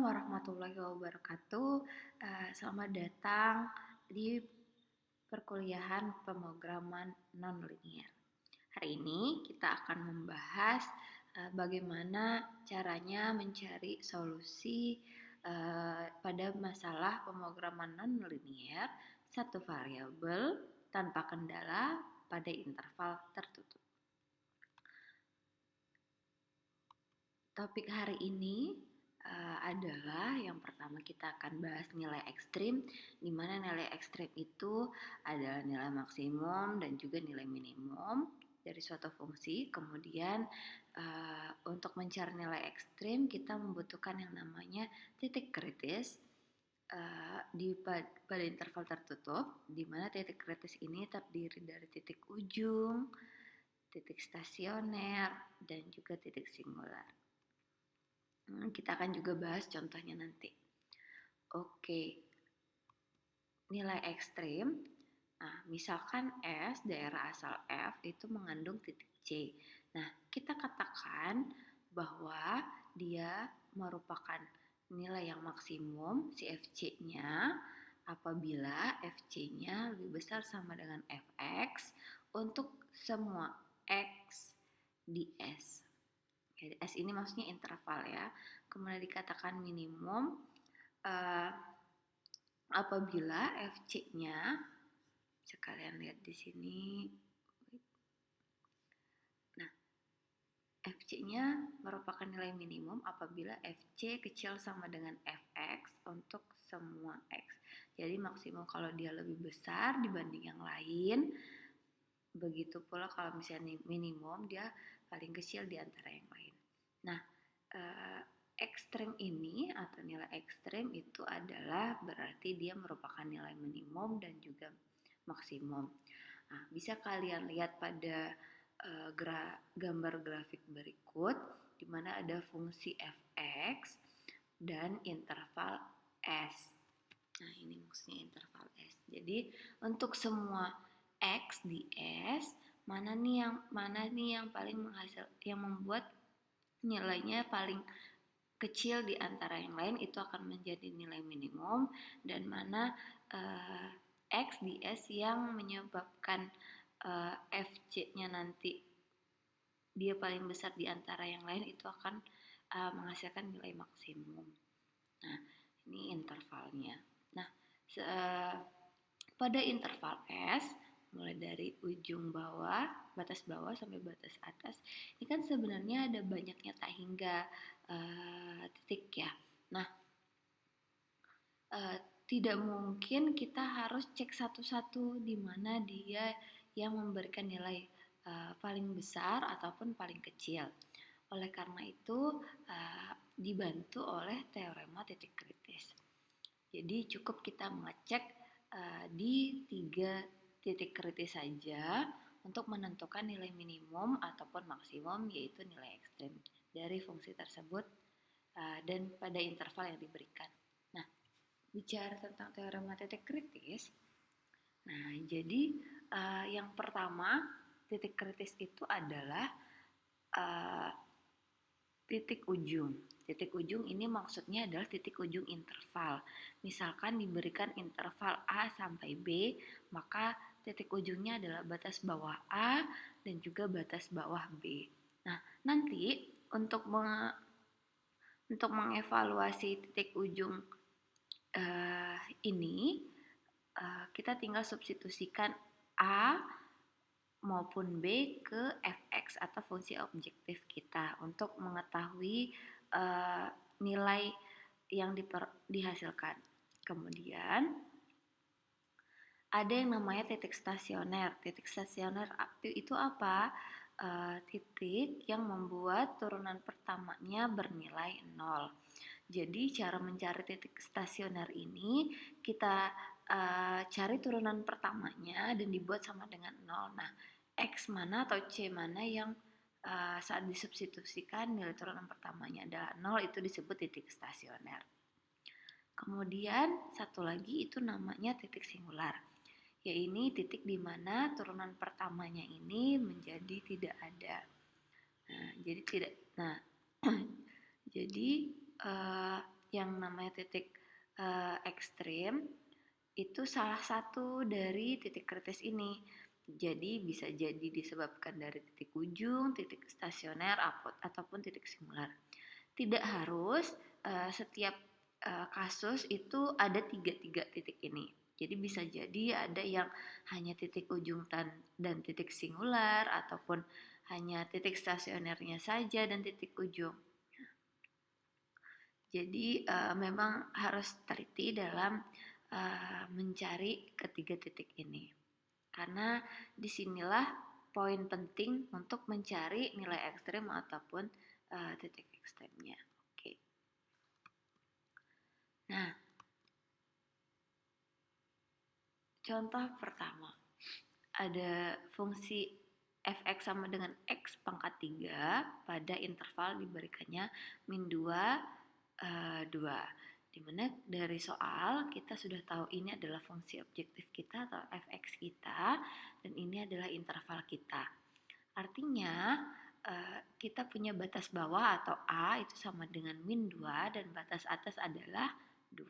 warahmatullahi wabarakatuh. Selamat datang di perkuliahan pemrograman non-linear. Hari ini kita akan membahas bagaimana caranya mencari solusi pada masalah pemrograman non-linear satu variabel tanpa kendala pada interval tertutup. Topik hari ini adalah yang pertama kita akan bahas nilai ekstrim, di mana nilai ekstrim itu adalah nilai maksimum dan juga nilai minimum dari suatu fungsi. Kemudian untuk mencari nilai ekstrim kita membutuhkan yang namanya titik kritis pada interval tertutup, di mana titik kritis ini terdiri dari titik ujung, titik stasioner, dan juga titik singular. Kita akan juga bahas contohnya nanti. Oke, nilai ekstrim. Nah, misalkan S, daerah asal F itu mengandung titik C. Nah, kita katakan bahwa dia merupakan nilai yang maksimum, si FC-nya, apabila FC-nya lebih besar sama dengan Fx untuk semua X di S. S ini maksudnya interval ya. Kemudian dikatakan minimum apabila FC-nya, bisa kalian lihat di sini. Nah, FC-nya merupakan nilai minimum apabila FC kecil sama dengan Fx untuk semua X. Jadi maksimum kalau dia lebih besar dibanding yang lain. Begitu pula kalau misalnya minimum dia paling kecil di antara yang lain. Nah, ekstrim ini atau nilai ekstrim itu adalah berarti dia merupakan nilai minimum dan juga maksimum. Nah, bisa kalian lihat pada gambar grafik berikut di mana ada fungsi fx dan interval s. Nah, ini maksudnya interval s. Jadi untuk semua x di s, mana nih yang paling yang membuat nilainya paling kecil di antara yang lain itu akan menjadi nilai minimum, dan mana X di S yang menyebabkan FC-nya nanti dia paling besar di antara yang lain itu akan menghasilkan nilai maksimum. Nah, ini intervalnya. Nah, pada interval S mulai dari ujung bawah, batas bawah sampai batas atas, ini kan sebenarnya ada banyaknya tak hingga titik ya. Nah, tidak mungkin kita harus cek satu-satu di mana dia yang memberikan nilai paling besar ataupun paling kecil. Oleh karena itu dibantu oleh teorema titik kritis. Jadi cukup kita mengecek di 3 titik kritis saja untuk menentukan nilai minimum ataupun maksimum, yaitu nilai ekstrim dari fungsi tersebut dan pada interval yang diberikan. Nah, bicara tentang teorema titik kritis, nah jadi yang pertama titik kritis itu adalah titik ujung. Titik ujung ini maksudnya adalah titik ujung interval. Misalkan diberikan interval A sampai B, maka titik ujungnya adalah batas bawah A dan juga batas bawah B. Nah, nanti untuk mengevaluasi titik ujung ini, kita tinggal substitusikan A maupun B ke fx atau fungsi objektif kita untuk mengetahui nilai yang dihasilkan. Kemudian ada yang namanya titik stasioner. Titik stasioner itu apa? Titik yang membuat turunan pertamanya bernilai 0. Jadi cara mencari titik stasioner ini kita cari turunan pertamanya dan dibuat sama dengan 0. Nah, X mana atau C mana yang saat disubstitusikan nilai turunan pertamanya adalah 0, itu disebut titik stasioner. Kemudian satu lagi itu namanya titik singular. Yaitu titik di mana turunan pertamanya ini menjadi tidak ada. Nah, jadi yang namanya titik ekstrim itu salah satu dari titik kritis ini. Jadi bisa jadi disebabkan dari titik ujung, titik stasioner, ataupun titik singular. Tidak harus setiap kasus itu ada tiga titik ini. Jadi bisa jadi ada yang hanya titik ujung dan titik singular, ataupun hanya titik stasionernya saja dan titik ujung. Jadi memang harus teliti dalam mencari ketiga titik ini. Karena disinilah poin penting untuk mencari nilai ekstrem ataupun titik ekstremnya. Oke. Nah, contoh pertama, ada fungsi fx sama dengan x pangkat 3 pada interval diberikannya min 2, 2. Dimana dari soal kita sudah tahu ini adalah fungsi objektif kita atau fx kita, dan ini adalah interval kita. Artinya kita punya batas bawah atau A itu sama dengan min 2 dan batas atas adalah 2.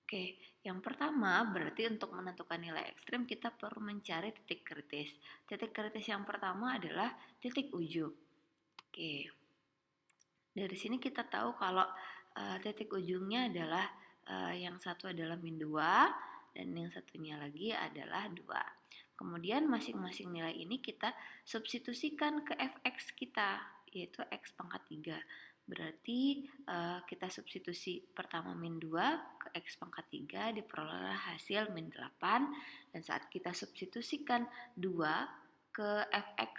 Oke, yang pertama berarti untuk menentukan nilai ekstrem kita perlu mencari titik kritis. Titik kritis yang pertama adalah titik ujung. Oke, dari sini kita tahu kalau titik ujungnya adalah yang satu adalah min 2 dan yang satunya lagi adalah 2. Kemudian masing-masing nilai ini kita substitusikan ke fx kita, yaitu x pangkat 3. Berarti kita substitusi pertama min 2 ke x pangkat 3 diperoleh hasil min 8. Dan saat kita substitusikan 2 ke fx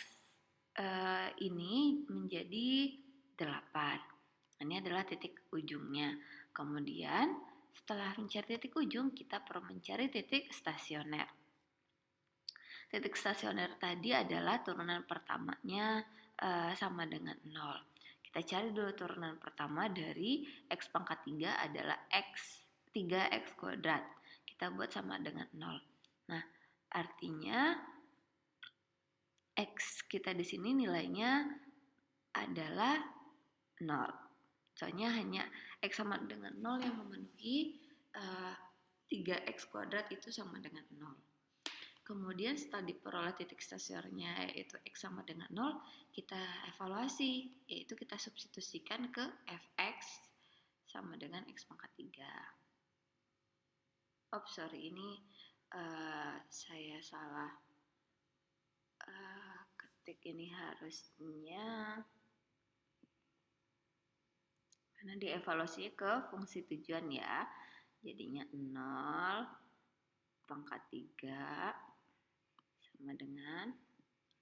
ini menjadi 8. Ini adalah titik ujungnya. Kemudian setelah mencari titik ujung kita perlu mencari titik stasioner. Titik stasioner tadi adalah turunan pertamanya sama dengan 0. Kita cari dulu turunan pertama dari x pangkat 3 adalah x 3x kuadrat. Kita buat sama dengan 0. Nah, artinya x kita di sini nilainya adalah 0. Soalnya hanya x sama dengan 0 yang memenuhi 3x kuadrat itu sama dengan 0. Kemudian setelah diperoleh titik stasionernya yaitu x sama dengan 0, kita evaluasi, yaitu kita substitusikan ke fx sama dengan x pangkat 3. Sorry, ini saya salah ketik, ini harusnya karena dievaluasi ke fungsi tujuan ya. Jadinya 0 pangkat 3 sama dengan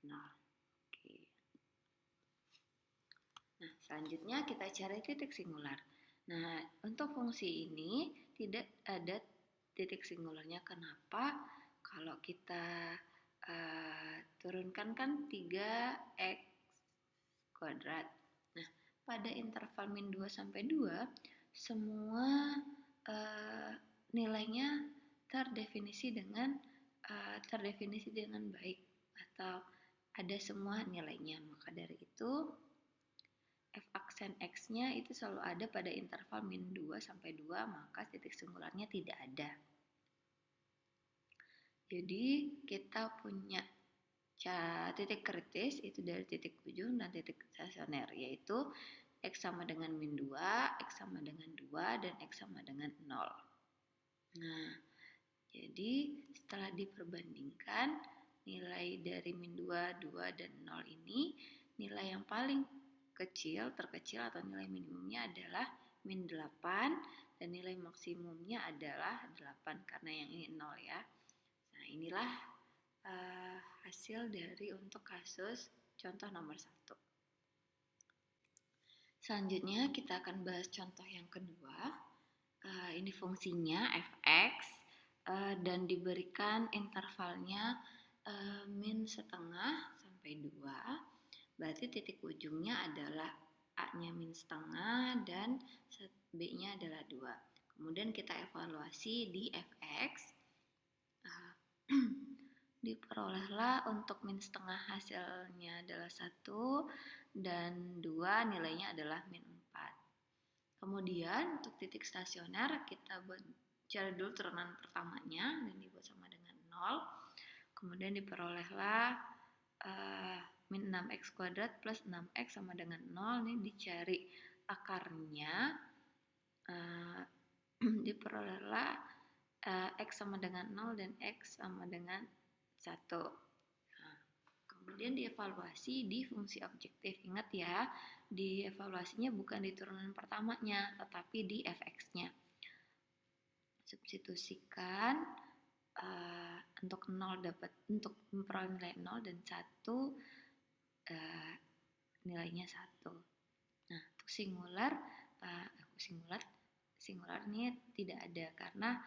0. Oke. Nah, selanjutnya kita cari titik singular. Nah, untuk fungsi ini tidak ada titik singularnya. Kenapa? Kalau kita turunkan kan 3x kuadrat. Nah, pada interval min 2 sampai 2, semua nilainya terdefinisi dengan baik atau ada semua nilainya. Maka dari itu f aksen x-nya itu selalu ada pada interval min 2 sampai 2, maka titik singularnya tidak ada. Jadi kita punya titik kritis itu dari titik ujung dan titik stasioner, yaitu x sama dengan min 2, x sama dengan 2, dan x sama dengan 0. Nah, jadi setelah diperbandingkan nilai dari min 2, 2, dan 0 ini, nilai yang paling terkecil atau nilai minimumnya adalah min 8 dan nilai maksimumnya adalah 8 karena yang ini 0 ya. Nah, inilah hasil dari untuk kasus contoh nomor 1. Selanjutnya kita akan bahas contoh yang kedua. Ini fungsinya fx dan diberikan intervalnya min setengah sampai 2. Berarti titik ujungnya adalah A-nya min setengah dan B-nya adalah 2. Kemudian kita evaluasi di fx. Diperolehlah untuk min setengah hasilnya adalah 1 dan 2 nilainya adalah min 4. Kemudian untuk titik stasioner kita cari dulu turunan pertamanya dan dibuat sama dengan 0. Kemudian diperolehlah min 6x kuadrat plus 6x sama dengan 0. Ini dicari akarnya, diperolehlah x sama dengan 0 dan x sama dengan 1. Nah, kemudian dievaluasi di fungsi objektif. Ingat ya, dievaluasinya bukan di turunan pertamanya, tetapi di fx-nya. Substitusikan untuk 0 untuk memperoleh nilai 0 dan 1 nilainya 1. Nah, untuk singular ini tidak ada karena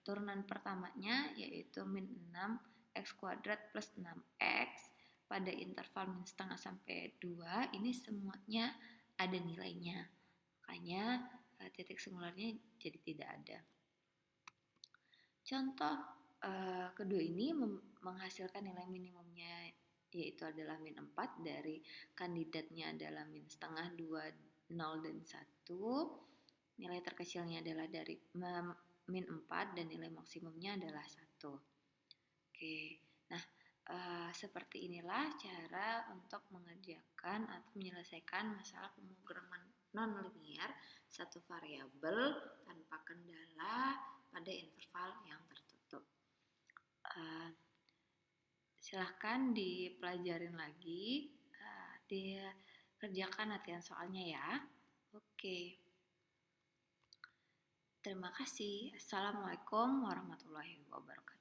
turunan pertamanya yaitu min 6x kuadrat plus 6x pada interval min setengah sampai 2 ini semuanya ada nilainya. Makanya titik singularnya jadi tidak ada. Contoh kedua ini menghasilkan nilai minimumnya yaitu adalah min 4 dari kandidatnya adalah min setengah 2, 0 dan 1. Nilai terkecilnya adalah dari min 4 dan nilai maksimumnya adalah 1. Oke, nah seperti inilah cara untuk mengerjakan atau menyelesaikan masalah pemrograman non-linear satu variabel tanpa kendala pada interval yang tertutup. Silahkan dipelajarin lagi, dikerjakan latihan soalnya ya. Oke. Terima kasih. Assalamualaikum warahmatullahi wabarakatuh.